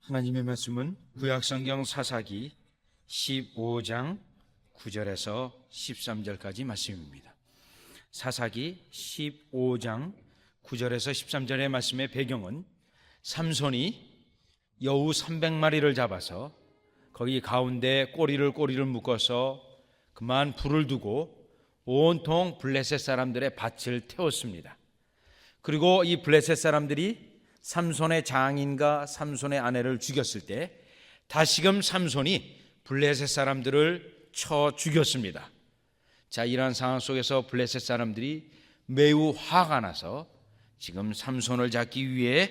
하나님의 말씀은 구약성경 사사기 15장 9절에서 13절까지 말씀입니다. 사사기 15장 9절에서 13절의 말씀의 배경은 삼손이 여우 300마리를 잡아서 거기 가운데 꼬리를 묶어서 그만 불을 두고 온통 블레셋 사람들의 밭을 태웠습니다. 그리고 이 블레셋 사람들이 삼손의 장인과 삼손의 아내를 죽였을 때 다시금 삼손이 블레셋 사람들을 쳐 죽였습니다. 자, 이러한 상황 속에서 블레셋 사람들이 매우 화가 나서 지금 삼손을 잡기 위해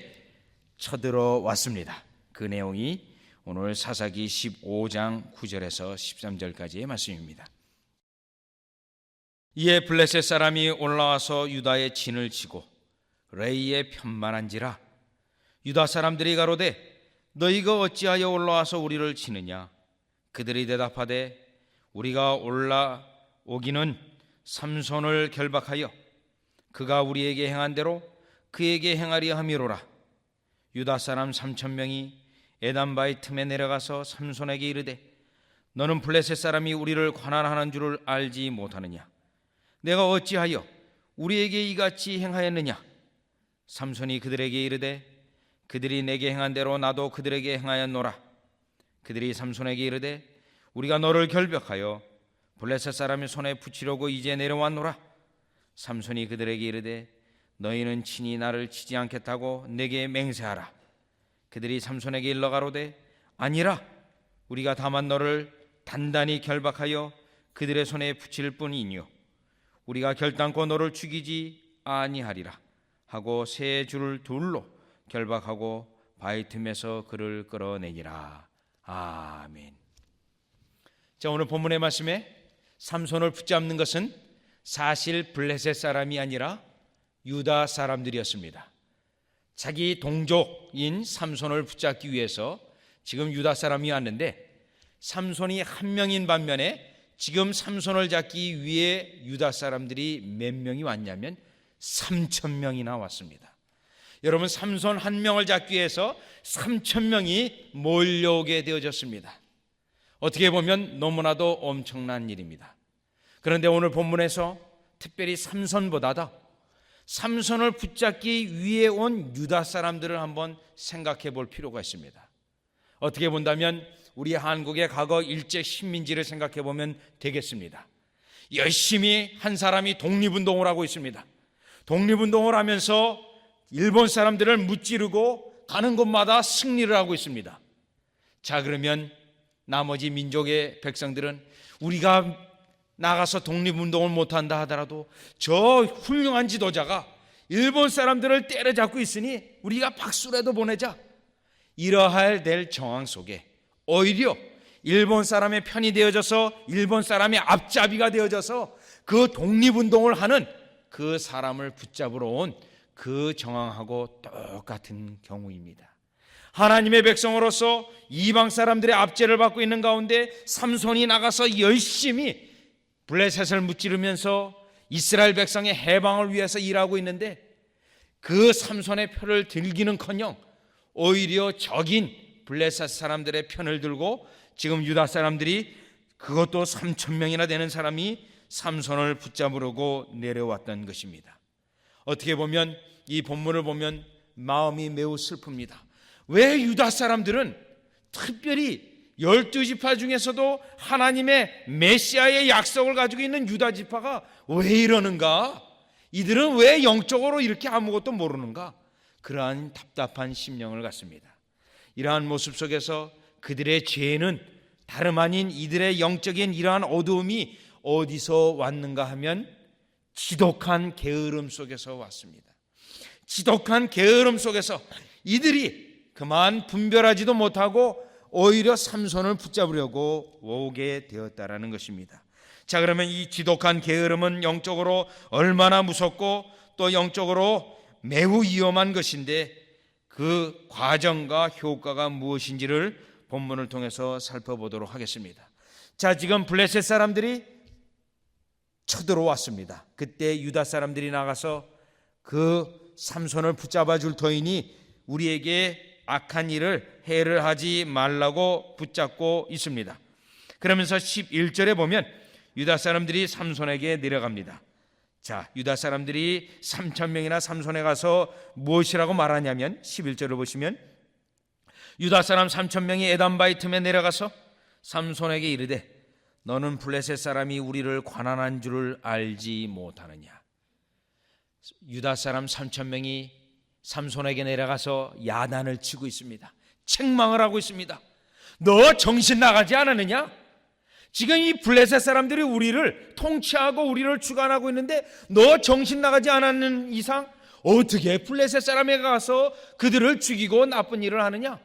쳐들어왔습니다. 그 내용이 오늘 사사기 15장 9절에서 13절까지의 말씀입니다. 이에 블레셋 사람이 올라와서 유다의 진을 치고 레이에 편만한지라 유다 사람들이 가로되 너희가 어찌하여 올라와서 우리를 치느냐? 그들이 대답하되 우리가 올라오기는 삼손을 결박하여 그가 우리에게 행한 대로 그에게 행하려 함이로라. 유다 사람 3,000명이 에담바의 틈에 내려가서 삼손에게 이르되 너는 블레셋 사람이 우리를 관할하는 줄을 알지 못하느냐? 내가 어찌하여 우리에게 이같이 행하였느냐? 삼손이 그들에게 이르되 그들이 내게 행한 대로 나도 그들에게 행하였노라. 그들이 삼손에게 이르되 우리가 너를 결벽하여 블레셋 사람의 손에 붙이려고 이제 내려왔노라. 삼손이 그들에게 이르되 너희는 친히 나를 치지 않겠다고 내게 맹세하라. 그들이 삼손에게 일러 가로되 아니라 우리가 다만 너를 단단히 결박하여 그들의 손에 붙일 뿐이니요 우리가 결단코 너를 죽이지 아니하리라 하고 세 줄을 둘로 결박하고 바위 틈에서 그를 끌어내니라. 아멘. 자, 오늘 본문의 말씀에 삼손을 붙잡는 것은 사실 블레셋 사람이 아니라 유다 사람들이었습니다. 자기 동족인 삼손을 붙잡기 위해서 지금 유다 사람이 왔는데 삼손이 한 명인 반면에 지금 삼손을 잡기 위해 유다 사람들이 몇 명이 왔냐면 3,000명이나 왔습니다. 여러분, 삼손 한 명을 잡기 위해서 3,000명이 몰려오게 되어졌습니다. 어떻게 보면 너무나도 엄청난 일입니다. 그런데 오늘 본문에서 특별히 삼손보다도 삼손을 붙잡기 위해 온 유다 사람들을 한번 생각해 볼 필요가 있습니다. 어떻게 본다면 우리 한국의 과거 일제 식민지를 생각해 보면 되겠습니다. 열심히 한 사람이 독립운동을 하고 있습니다. 독립운동을 하면서 일본 사람들을 무찌르고 가는 곳마다 승리를 하고 있습니다. 자, 그러면 나머지 민족의 백성들은 우리가 나가서 독립운동을 못한다 하더라도 저 훌륭한 지도자가 일본 사람들을 때려잡고 있으니 우리가 박수라도 보내자, 이러할 될 정황 속에 오히려 일본 사람의 편이 되어져서 일본 사람의 앞잡이가 되어져서 그 독립운동을 하는 그 사람을 붙잡으러 온 그 정황하고 똑같은 경우입니다. 하나님의 백성으로서 이방 사람들의 압제를 받고 있는 가운데 삼손이 나가서 열심히 블레셋을 무찌르면서 이스라엘 백성의 해방을 위해서 일하고 있는데 그 삼손의 표를 들기는커녕 오히려 적인 블레셋 사람들의 편을 들고 지금 유다 사람들이 그것도 3,000명이나 되는 사람이 삼손을 붙잡으려고 내려왔던 것입니다. 어떻게 보면 이 본문을 보면 마음이 매우 슬픕니다. 왜 유다 사람들은 특별히 12지파 중에서도 하나님의 메시아의 약속을 가지고 있는 유다 지파가 왜 이러는가? 이들은 왜 영적으로 이렇게 아무것도 모르는가? 그러한 답답한 심령을 갖습니다. 이러한 모습 속에서 그들의 죄는 다름 아닌 이들의 영적인 이러한 어두움이 어디서 왔는가 하면 지독한 게으름 속에서 왔습니다. 지독한 게으름 속에서 이들이 그만 분별하지도 못하고 오히려 삼손을 붙잡으려고 오게 되었다라는 것입니다. 자, 그러면 이 지독한 게으름은 영적으로 얼마나 무섭고 또 영적으로 매우 위험한 것인데 그 과정과 효과가 무엇인지를 본문을 통해서 살펴보도록 하겠습니다. 자, 지금 블레셋 사람들이 쳐들어왔습니다. 그때 유다 사람들이 나가서 그 삼손을 붙잡아 줄 터이니 우리에게 악한 일을 해를 하지 말라고 붙잡고 있습니다. 그러면서 11절에 보면 유다 사람들이 삼손에게 내려갑니다. 자, 유다 사람들이 3,000명이나 삼손에 가서 무엇이라고 말하냐면 11절을 보시면 유다 사람 3,000명이 에담바위 틈에 내려가서 삼손에게 이르되 너는 블레셋 사람이 우리를 관한한 줄을 알지 못하느냐. 유다 사람 3,000명이 삼손에게 내려가서 야단을 치고 있습니다. 책망을 하고 있습니다. 너 정신 나가지 않았느냐? 지금 이 블레셋 사람들이 우리를 통치하고 우리를 주관하고 있는데 너 정신 나가지 않았는 이상 어떻게 블레셋 사람에게 가서 그들을 죽이고 나쁜 일을 하느냐?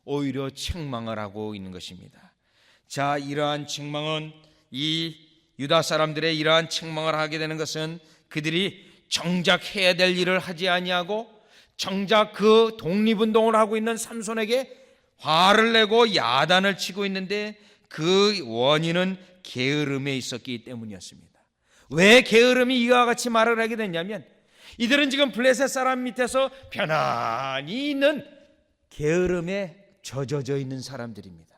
오히려 책망을 하고 있는 것입니다. 자, 이러한 책망은 이 유다 사람들의 이러한 책망을 하게 되는 것은 그들이 정작 해야 될 일을 하지 아니하고 정작 그 독립운동을 하고 있는 삼손에게 화를 내고 야단을 치고 있는데 그 원인은 게으름에 있었기 때문이었습니다. 왜 게으름이 이와 같이 말을 하게 됐냐면 이들은 지금 블레셋 사람 밑에서 편안히 있는 게으름에 젖어져 있는 사람들입니다.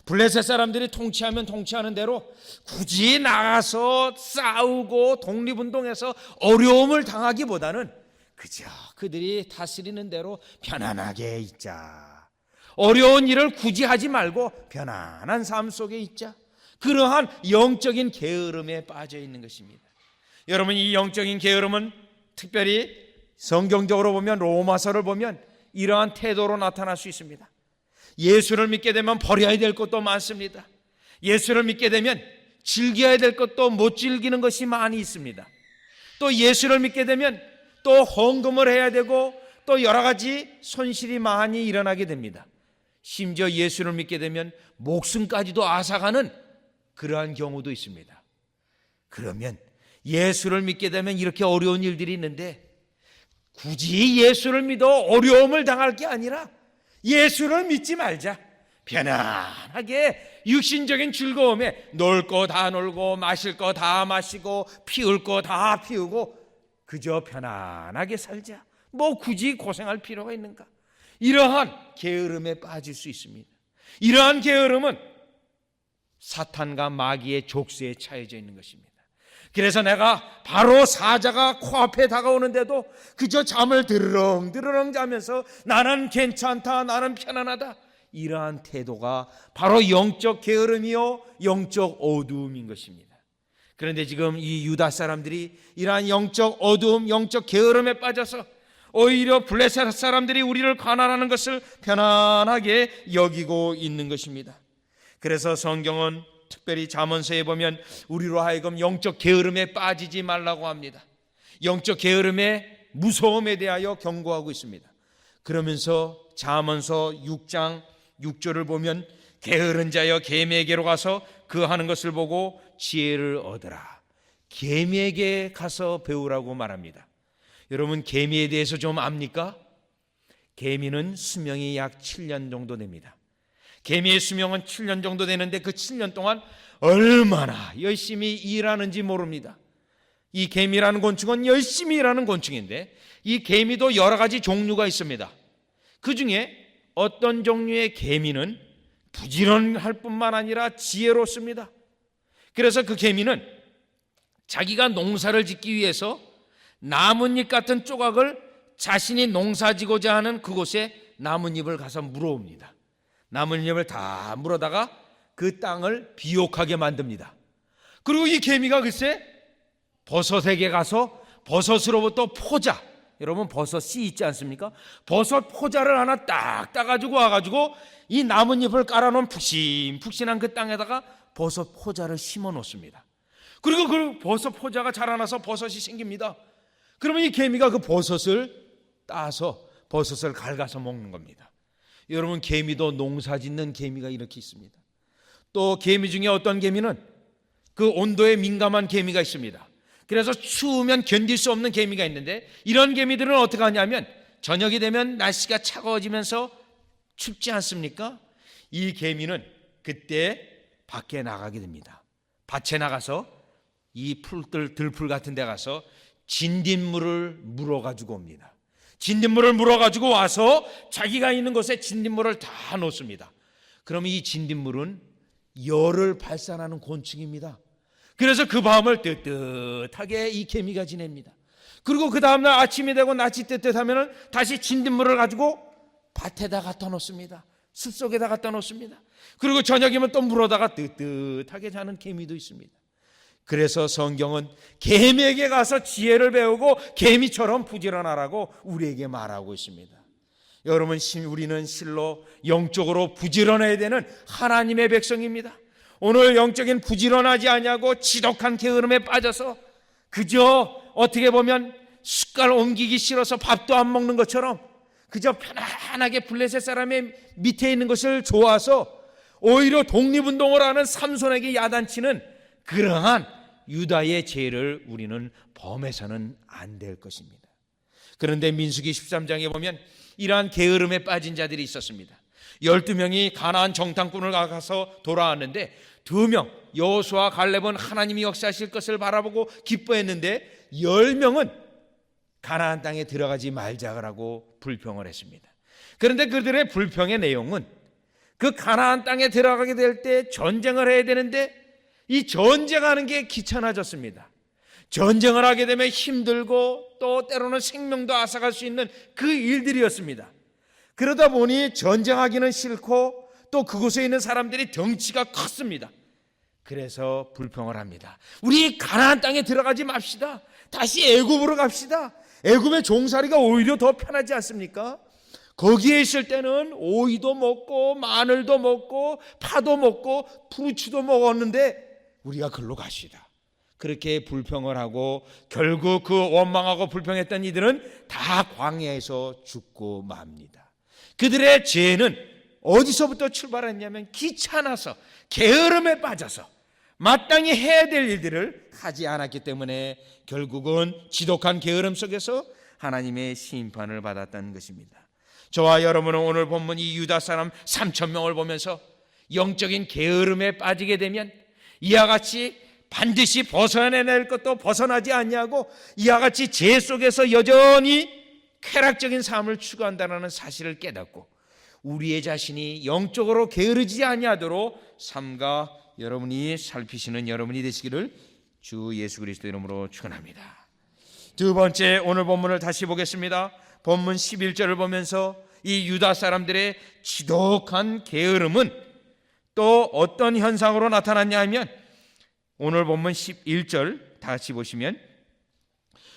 블레셋 사람들이 통치하면 통치하는 대로 굳이 나가서 싸우고 독립운동해서 어려움을 당하기보다는 그저 그들이 다스리는 대로 편안하게 있자. 어려운 일을 굳이 하지 말고 편안한 삶 속에 있자. 그러한 영적인 게으름에 빠져 있는 것입니다. 여러분, 이 영적인 게으름은 특별히 성경적으로 보면 로마서를 보면 이러한 태도로 나타날 수 있습니다. 예수를 믿게 되면 버려야 될 것도 많습니다. 예수를 믿게 되면 즐겨야 될 것도 못 즐기는 것이 많이 있습니다. 또 예수를 믿게 되면 또 헌금을 해야 되고 또 여러 가지 손실이 많이 일어나게 됩니다. 심지어 예수를 믿게 되면 목숨까지도 앗아가는 그러한 경우도 있습니다. 그러면 예수를 믿게 되면 이렇게 어려운 일들이 있는데 굳이 예수를 믿어 어려움을 당할 게 아니라 예수를 믿지 말자. 편안하게 육신적인 즐거움에 놀 거 다 놀고 마실 거 다 마시고 피울 거 다 피우고 그저 편안하게 살자. 뭐 굳이 고생할 필요가 있는가? 이러한 게으름에 빠질 수 있습니다. 이러한 게으름은 사탄과 마귀의 족쇄에 차여져 있는 것입니다. 그래서 내가 바로 사자가 코앞에 다가오는데도 그저 잠을 드르렁 자면서 나는 괜찮다, 나는 편안하다, 이러한 태도가 바로 영적 게으름이요 영적 어두움인 것입니다. 그런데 지금 이 유다 사람들이 이러한 영적 어두움, 영적 게으름에 빠져서 오히려 블레셋 사람들이 우리를 관할하는 것을 편안하게 여기고 있는 것입니다. 그래서 성경은 특별히 잠언서에 보면 우리로 하여금 영적 게으름에 빠지지 말라고 합니다. 영적 게으름의 무서움에 대하여 경고하고 있습니다. 그러면서 잠언서 6장 6절을 보면 게으른 자여 개미에게로 가서 그 하는 것을 보고 지혜를 얻으라. 개미에게 가서 배우라고 말합니다. 여러분, 개미에 대해서 좀 압니까? 개미는 수명이 약 7년 정도 됩니다. 개미의 수명은 7년 정도 되는데 그 7년 동안 얼마나 열심히 일하는지 모릅니다. 이 개미라는 곤충은 열심히 일하는 곤충인데 이 개미도 여러 가지 종류가 있습니다. 그 중에 어떤 종류의 개미는 부지런할 뿐만 아니라 지혜롭습니다. 그래서 그 개미는 자기가 농사를 짓기 위해서 나뭇잎 같은 조각을 자신이 농사지고자 하는 그곳에 나뭇잎을 가서 물어옵니다. 나뭇잎을 다 물어다가 그 땅을 비옥하게 만듭니다. 그리고 이 개미가 글쎄 버섯에게 가서 버섯으로부터 포자, 여러분 버섯 씨 있지 않습니까? 버섯 포자를 하나 딱 따가지고 와가지고 이 나뭇잎을 깔아놓은 푹신푹신한 그 땅에다가 버섯 포자를 심어 놓습니다. 그리고 그 버섯 포자가 자라나서 버섯이 생깁니다. 그러면 이 개미가 그 버섯을 따서 버섯을 갉아서 먹는 겁니다. 여러분, 개미도 농사 짓는 개미가 이렇게 있습니다. 또 개미 중에 어떤 개미는 그 온도에 민감한 개미가 있습니다. 그래서 추우면 견딜 수 없는 개미가 있는데 이런 개미들은 어떻게 하냐면 저녁이 되면 날씨가 차가워지면서 춥지 않습니까? 이 개미는 그때 밖에 나가게 됩니다. 밭에 나가서 이 들풀 같은 데 가서 진딧물을 물어가지고 옵니다. 진딧물을 물어가지고 와서 자기가 있는 곳에 진딧물을 다 놓습니다. 그럼 이 진딧물은 열을 발산하는 곤충입니다. 그래서 그 밤을 뜨뜻하게 이 개미가 지냅니다. 그리고 그 다음날 아침이 되고 낯이 뜨뜻하면 다시 진딧물을 가지고 밭에다 갖다 놓습니다. 숲속에다 갖다 놓습니다. 그리고 저녁이면 또 물어다가 뜨뜻하게 자는 개미도 있습니다. 그래서 성경은 개미에게 가서 지혜를 배우고 개미처럼 부지런하라고 우리에게 말하고 있습니다. 여러분, 우리는 실로 영적으로 부지런해야 되는 하나님의 백성입니다. 오늘 영적인 부지런하지 않냐고 지독한 게으름에 빠져서 그저 어떻게 보면 숟갈 옮기기 싫어서 밥도 안 먹는 것처럼 그저 편안하게 블레셋 사람의 밑에 있는 것을 좋아서 오히려 독립운동을 하는 삼손에게 야단치는 그러한 유다의 죄를 우리는 범해서는 안 될 것입니다. 그런데 민수기 13장에 보면 이러한 게으름에 빠진 자들이 있었습니다. 12명이 가나안 정탐꾼을 가서 돌아왔는데 2명 여호수아 갈렙은 하나님이 역사하실 것을 바라보고 기뻐했는데 10명은 가나안 땅에 들어가지 말자라고 불평을 했습니다. 그런데 그들의 불평의 내용은 그 가나안 땅에 들어가게 될 때 전쟁을 해야 되는데 이 전쟁하는 게 귀찮아졌습니다. 전쟁을 하게 되면 힘들고 또 때로는 생명도 앗아갈 수 있는 그 일들이었습니다. 그러다 보니 전쟁하기는 싫고 또 그곳에 있는 사람들이 덩치가 컸습니다. 그래서 불평을 합니다. 우리 가나안 땅에 들어가지 맙시다. 다시 애굽으로 갑시다. 애굽의 종살이가 오히려 더 편하지 않습니까? 거기에 있을 때는 오이도 먹고 마늘도 먹고 파도 먹고 푸르치도 먹었는데 우리가 글로 가시다. 그렇게 불평을 하고 결국 그 원망하고 불평했던 이들은 다 광야에서 죽고 맙니다. 그들의 죄는 어디서부터 출발했냐면 귀찮아서 게으름에 빠져서 마땅히 해야 될 일들을 하지 않았기 때문에 결국은 지독한 게으름 속에서 하나님의 심판을 받았다는 것입니다. 저와 여러분은 오늘 본문 이 유다 사람 3,000명을 보면서 영적인 게으름에 빠지게 되면 이와 같이 반드시 벗어내낼 것도 벗어나지 않냐고 이와 같이 죄 속에서 여전히 쾌락적인 삶을 추구한다는 사실을 깨닫고 우리의 자신이 영적으로 게으르지 아니하도록 삼가 여러분이 살피시는 여러분이 되시기를 주 예수 그리스도 이름으로 축원합니다. 두 번째, 오늘 본문을 다시 보겠습니다. 본문 11절을 보면서 이 유다 사람들의 지독한 게으름은 또 어떤 현상으로 나타났냐 하면 오늘 본문 11절 다시 보시면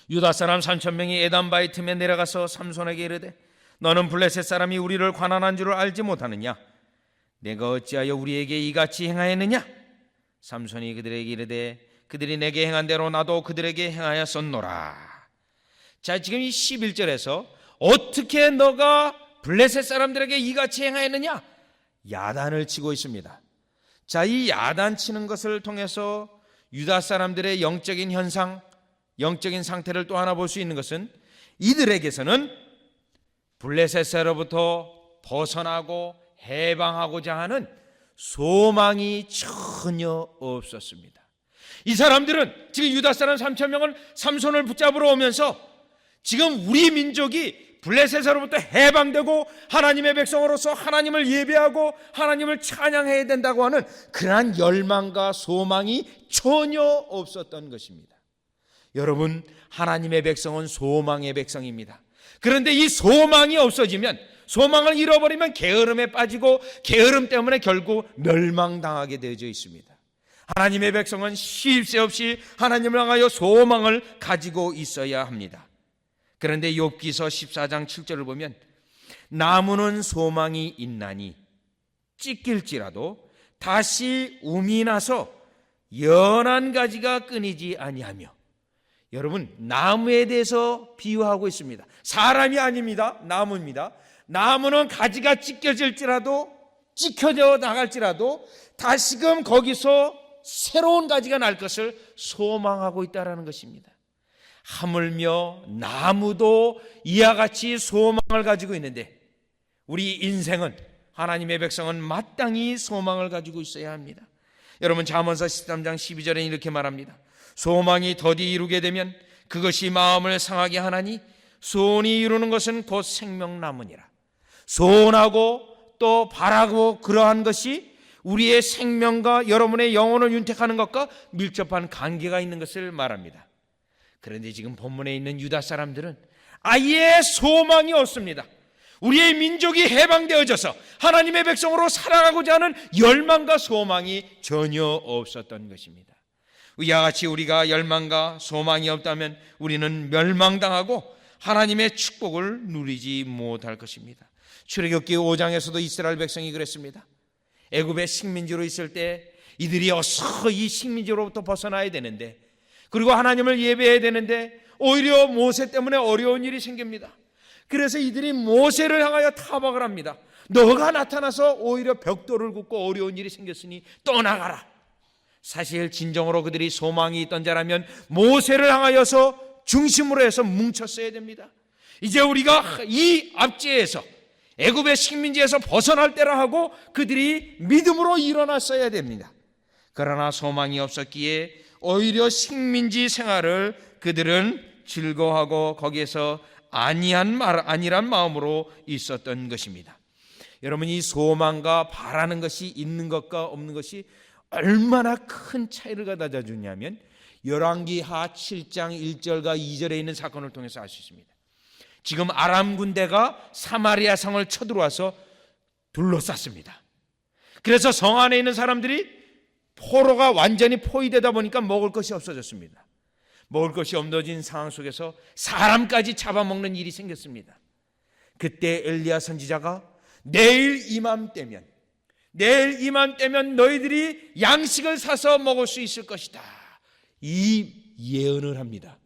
유다 사람 3,000명이 에담바의 틈에 내려가서 삼손에게 이르되 너는 블레셋 사람이 우리를 관한한 줄을 알지 못하느냐? 내가 어찌하여 우리에게 이같이 행하였느냐? 삼손이 그들에게 이르되 그들이 내게 행한 대로 나도 그들에게 행하였었노라. 자, 지금 이 11절에서 어떻게 너가 블레셋 사람들에게 이같이 행하였느냐? 야단을 치고 있습니다. 자, 이 야단 치는 것을 통해서 유다 사람들의 영적인 현상, 영적인 상태를 또 하나 볼 수 있는 것은 이들에게서는 블레셋으로부터 벗어나고 해방하고자 하는 소망이 전혀 없었습니다. 이 사람들은 지금 유다 사람 3,000명을 삼손을 붙잡으러 오면서 지금 우리 민족이 블레셋으로부터 해방되고 하나님의 백성으로서 하나님을 예배하고 하나님을 찬양해야 된다고 하는 그러한 열망과 소망이 전혀 없었던 것입니다. 여러분, 하나님의 백성은 소망의 백성입니다. 그런데 이 소망이 없어지면, 소망을 잃어버리면 게으름에 빠지고 게으름 때문에 결국 멸망당하게 되어져 있습니다. 하나님의 백성은 쉴 새 없이 하나님을 향하여 소망을 가지고 있어야 합니다. 그런데 욥기서 14장 7절을 보면 나무는 소망이 있나니 찢길지라도 다시 움이 나서 연한 가지가 끊이지 아니하며, 여러분, 나무에 대해서 비유하고 있습니다. 사람이 아닙니다. 나무입니다. 나무는 가지가 찢겨질지라도 찢겨져 나갈지라도 다시금 거기서 새로운 가지가 날 것을 소망하고 있다는 것입니다. 하물며 나무도 이와 같이 소망을 가지고 있는데 우리 인생은, 하나님의 백성은 마땅히 소망을 가지고 있어야 합니다. 여러분, 잠언서 13장 12절에 이렇게 말합니다. 소망이 더디 이루게 되면 그것이 마음을 상하게 하나니 소원이 이루는 것은 곧 생명나무니라. 소원하고 또 바라고 그러한 것이 우리의 생명과 여러분의 영혼을 윤택하는 것과 밀접한 관계가 있는 것을 말합니다. 그런데 지금 본문에 있는 유다 사람들은 아예 소망이 없습니다. 우리의 민족이 해방되어져서 하나님의 백성으로 살아가고자 하는 열망과 소망이 전혀 없었던 것입니다. 이와 같이 우리가 열망과 소망이 없다면 우리는 멸망당하고 하나님의 축복을 누리지 못할 것입니다. 출애굽기 5장에서도 이스라엘 백성이 그랬습니다. 애굽의 식민지로 있을 때 이들이 어서 이 식민지로부터 벗어나야 되는데, 그리고 하나님을 예배해야 되는데 오히려 모세 때문에 어려운 일이 생깁니다. 그래서 이들이 모세를 향하여 타박을 합니다. 너가 나타나서 오히려 벽돌을 굽고 어려운 일이 생겼으니 떠나가라. 사실 진정으로 그들이 소망이 있던 자라면 모세를 향하여서 중심으로 해서 뭉쳤어야 됩니다. 이제 우리가 이 압제에서 애굽의 식민지에서 벗어날 때라 하고 그들이 믿음으로 일어났어야 됩니다. 그러나 소망이 없었기에 오히려 식민지 생활을 그들은 즐거워하고 거기에서 아니란 마음으로 있었던 것입니다. 여러분, 이 소망과 바라는 것이 있는 것과 없는 것이 얼마나 큰 차이를 가져다 주냐면 열왕기하 7장 1절과 2절에 있는 사건을 통해서 알 수 있습니다. 지금 아람 군대가 사마리아 성을 쳐들어와서 둘러쌌습니다. 그래서 성 안에 있는 사람들이 포로가 완전히 포위되다 보니까 먹을 것이 없어졌습니다. 먹을 것이 없어진 상황 속에서 사람까지 잡아먹는 일이 생겼습니다. 그때 엘리야 선지자가 내일 이맘때면 너희들이 양식을 사서 먹을 수 있을 것이다, 이 예언을 합니다.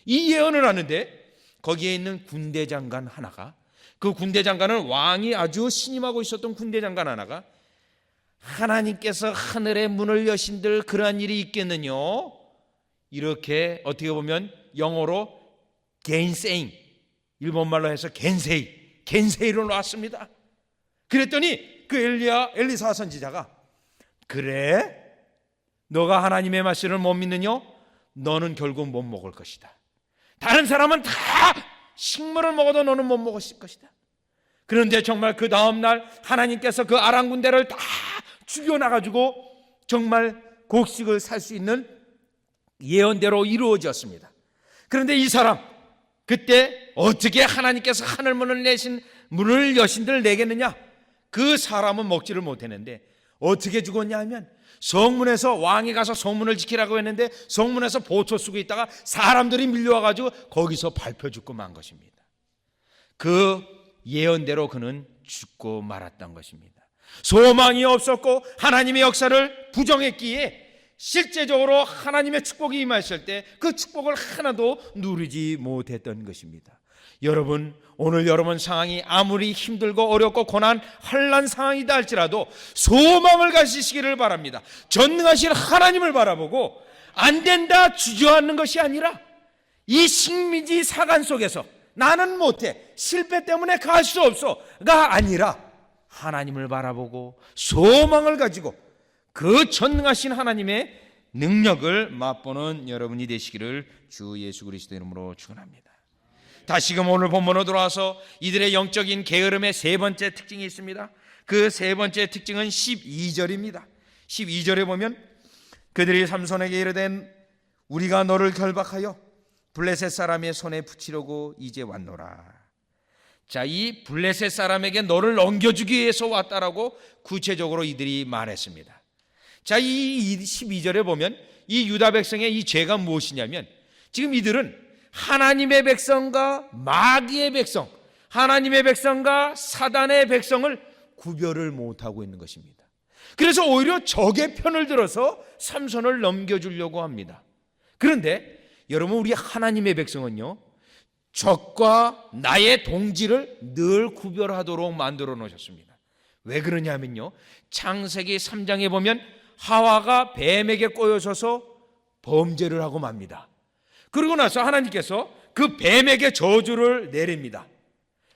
이 예언을 하는데 거기에 있는 군대 장관 하나가, 그 군대 장관은 왕이 아주 신임하고 있었던 군대 장관 하나가 하나님께서 하늘의 문을 여신들 그러한 일이 있겠느냐, 이렇게 어떻게 보면 영어로 겐세잉, 일본말로 해서 겐세이로 나왔습니다. 그랬더니 그 엘리사 선지자가 그래? 너가 하나님의 말씀을 못 믿느냐? 너는 결국 못 먹을 것이다. 다른 사람은 다 식물을 먹어도 너는 못 먹을 것이다. 그런데 정말 그 다음날 하나님께서 그 아람 군대를 다 죽여놔가지고 정말 곡식을 살 수 있는 예언대로 이루어졌습니다. 그런데 이 사람, 그때 어떻게 하나님께서 하늘 문을 여신들 내겠느냐? 그 사람은 먹지를 못했는데 어떻게 죽었냐 하면 성문에서, 왕이 가서 성문을 지키라고 했는데 성문에서 보초 쓰고 있다가 사람들이 밀려와가지고 거기서 밟혀 죽고 만 것입니다. 그 예언대로 그는 죽고 말았던 것입니다. 소망이 없었고 하나님의 역사를 부정했기에 실제적으로 하나님의 축복이 임하였을 때 그 축복을 하나도 누리지 못했던 것입니다. 여러분, 오늘 여러분 상황이 아무리 힘들고 어렵고 고난, 환난 상황이다 할지라도 소망을 가지시기를 바랍니다. 전능하신 하나님을 바라보고 안 된다 주저앉는 것이 아니라 이 식민지 사관 속에서 나는 못해, 실패 때문에 갈 수 없어가 아니라 하나님을 바라보고 소망을 가지고 그 전능하신 하나님의 능력을 맛보는 여러분이 되시기를 주 예수 그리스도 이름으로 축원합니다. 다시금 오늘 본문으로 돌아와서 이들의 영적인 게으름의 세 번째 특징이 있습니다. 그 세 번째 특징은 12절입니다. 12절에 보면 그들이 삼손에게 이르되 우리가 너를 결박하여 블레셋 사람의 손에 붙이려고 이제 왔노라. 자, 이 블레셋 사람에게 너를 넘겨주기 위해서 왔다라고 구체적으로 이들이 말했습니다. 자, 이 12절에 보면 이 유다 백성의 이 죄가 무엇이냐면 지금 이들은 하나님의 백성과 마귀의 백성, 하나님의 백성과 사단의 백성을 구별을 못하고 있는 것입니다. 그래서 오히려 적의 편을 들어서 삼손을 넘겨주려고 합니다. 그런데 여러분, 우리 하나님의 백성은요, 적과 나의 동지를 늘 구별하도록 만들어 놓으셨습니다. 왜 그러냐면요, 창세기 3장에 보면 하와가 뱀에게 꼬여서서 범죄를 하고 맙니다. 그러고 나서 하나님께서 그 뱀에게 저주를 내립니다.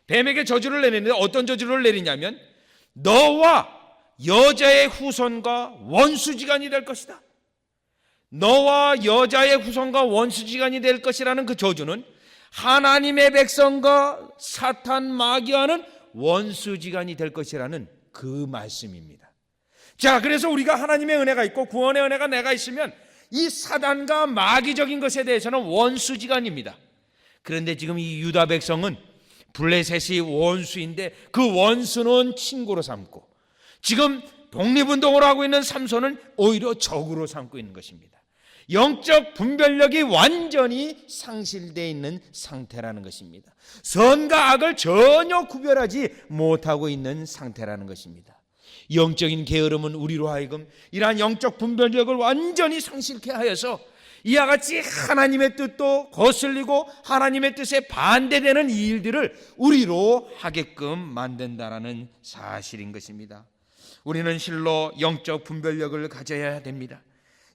뱀에게 저주를 내리는데 어떤 저주를 내리냐면 너와 여자의 후손과 원수지간이 될 것이다. 너와 여자의 후손과 원수지간이 될 것이라는 그 저주는 하나님의 백성과 사탄 마귀와는 원수지간이 될 것이라는 그 말씀입니다. 자, 그래서 우리가 하나님의 은혜가 있고 구원의 은혜가 내가 있으면 이 사단과 마귀적인 것에 대해서는 원수지간입니다. 그런데 지금 이 유다 백성은 블레셋이 원수인데 그 원수는 친구로 삼고, 지금 독립운동을 하고 있는 삼손은 오히려 적으로 삼고 있는 것입니다. 영적 분별력이 완전히 상실되어 있는 상태라는 것입니다. 선과 악을 전혀 구별하지 못하고 있는 상태라는 것입니다. 영적인 게으름은 우리로 하여금 이러한 영적 분별력을 완전히 상실케 하여서 이와 같이 하나님의 뜻도 거슬리고 하나님의 뜻에 반대되는 이 일들을 우리로 하게끔 만든다라는 사실인 것입니다. 우리는 실로 영적 분별력을 가져야 됩니다.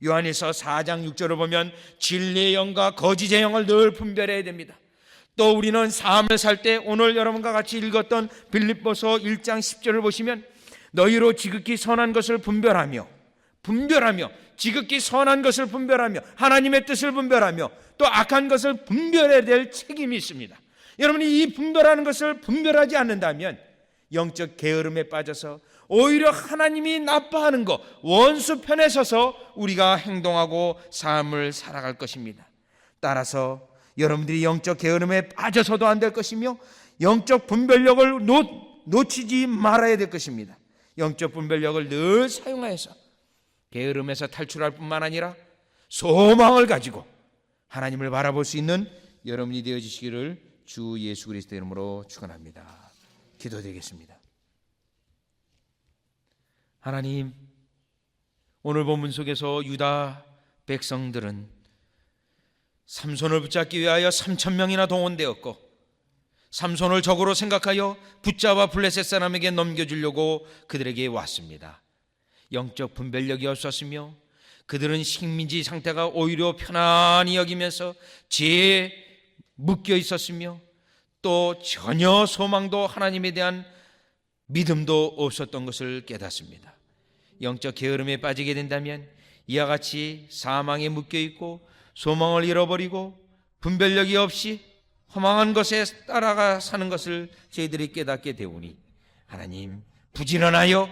요한에서 4장 6절을 보면 진리의 영과 거짓의 영을 늘 분별해야 됩니다. 또 우리는 삶을 살 때 오늘 여러분과 같이 읽었던 빌립보서 1장 10절을 보시면 너희로 지극히 선한 것을 분별하며 지극히 선한 것을 분별하며 하나님의 뜻을 분별하며 또 악한 것을 분별해야 될 책임이 있습니다. 여러분이 이 분별하는 것을 분별하지 않는다면 영적 게으름에 빠져서 오히려 하나님이 나빠하는 것, 원수 편에 서서 우리가 행동하고 삶을 살아갈 것입니다. 따라서 여러분들이 영적 게으름에 빠져서도 안 될 것이며 영적 분별력을 놓치지 말아야 될 것입니다. 영적 분별력을 늘 사용하여서 게으름에서 탈출할 뿐만 아니라 소망을 가지고 하나님을 바라볼 수 있는 여러분이 되어주시기를 주 예수 그리스도의 이름으로 축원합니다. 기도드리겠습니다. 하나님, 오늘 본문 속에서 유다 백성들은 삼손을 붙잡기 위하여 3,000명이나 동원되었고 삼손을 적으로 생각하여 붙잡아 블레셋 사람에게 넘겨주려고 그들에게 왔습니다. 영적 분별력이 없었으며 그들은 식민지 상태가 오히려 편안히 여기면서 죄에 묶여 있었으며 또 전혀 소망도 하나님에 대한 믿음도 없었던 것을 깨닫습니다. 영적 게으름에 빠지게 된다면 이와 같이 사망에 묶여 있고 소망을 잃어버리고 분별력이 없이 허망한 것에 따라가 사는 것을 저희들이 깨닫게 되오니 하나님, 부지런하여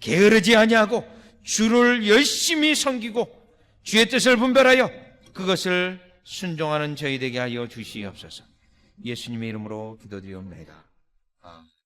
게으르지 아니하고 주를 열심히 섬기고 주의 뜻을 분별하여 그것을 순종하는 저희 되게 하여 주시옵소서. 예수님의 이름으로 기도드리옵나이다. 아멘.